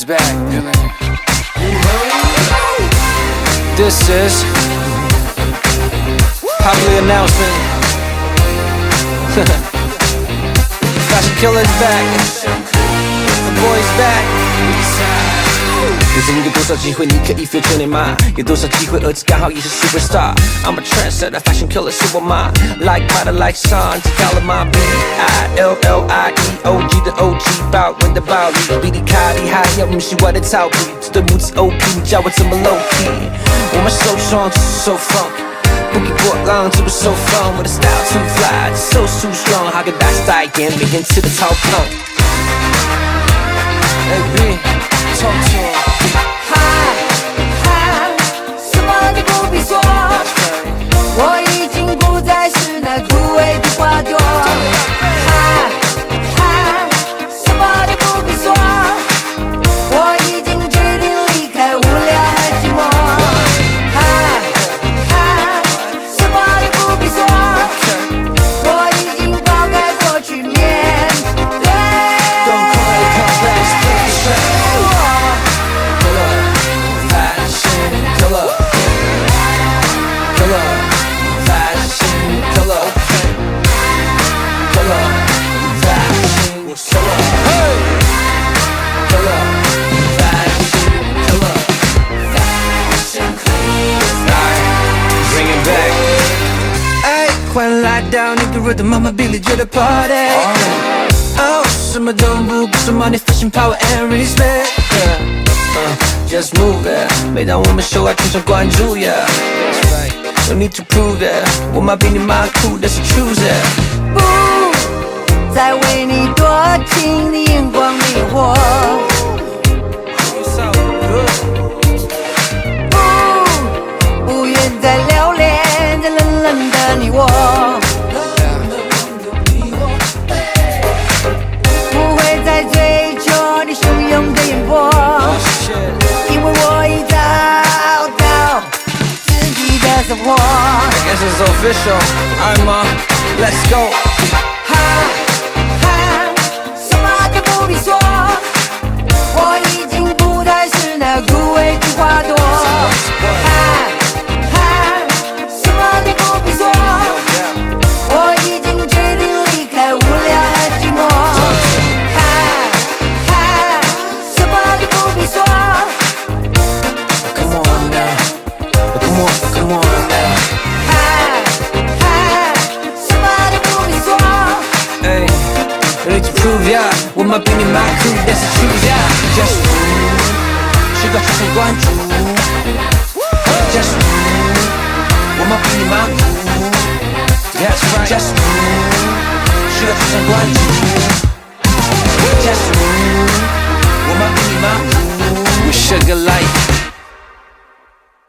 is back. This is public announcement. Fashion Killer is back. The boy's back. 人生有多少机会你可以 feature 你妈？有多少机会儿子刚好也是 superstar。I'm a trendsetter, fashion killer 是我妈。Like mother, like son， 只搞了妈 B-I-L-L-I-E-O-G 的 OG， 爆我的暴力，比你卡厉害，要不是我的草皮，这对母子 OP， 你叫我怎么 low key？ 我们 so strong， 就是 so funk。不给波浪，这不 so fun， 我的 style too fly， so strong， how could I style again？ 每天吃的超胖。AB， talk to him。什么都不必说，我已经不再是那枯萎的花朵。什么都不必说，我已经决定离开无聊和寂寞。什么都不必说，我已经抛开过去面对。欢迎来到那个热的妈妈比利觉的 party。哦，什么都不顾，什么你 fashion power and respect。Just move it。每当我们秀爱，全场关注 yeah。No need to prove it。我妈比你妈酷，但是 choose it。不再为你多情的眼光迷惑。不愿再留恋这冷冷的你我。不会再追求你汹涌的眼波，因为我已找到自己的生活。I guess it's official. I'm let's go. 什么都不必说，我已经不再是那枯萎的花朵。什么都不必说，我已经决定离开无聊和寂寞。什么都不必说。Come on now. Come on now. 什么都不必说。Hey, no need to prove ya. 我妈比你妈酷，但是 choose ya. Just move， 需要全神贯注。Just move， 我妈比你妈酷。That's right. Just move， 需要全神贯注。Just move， 我妈比你妈酷。We sugar like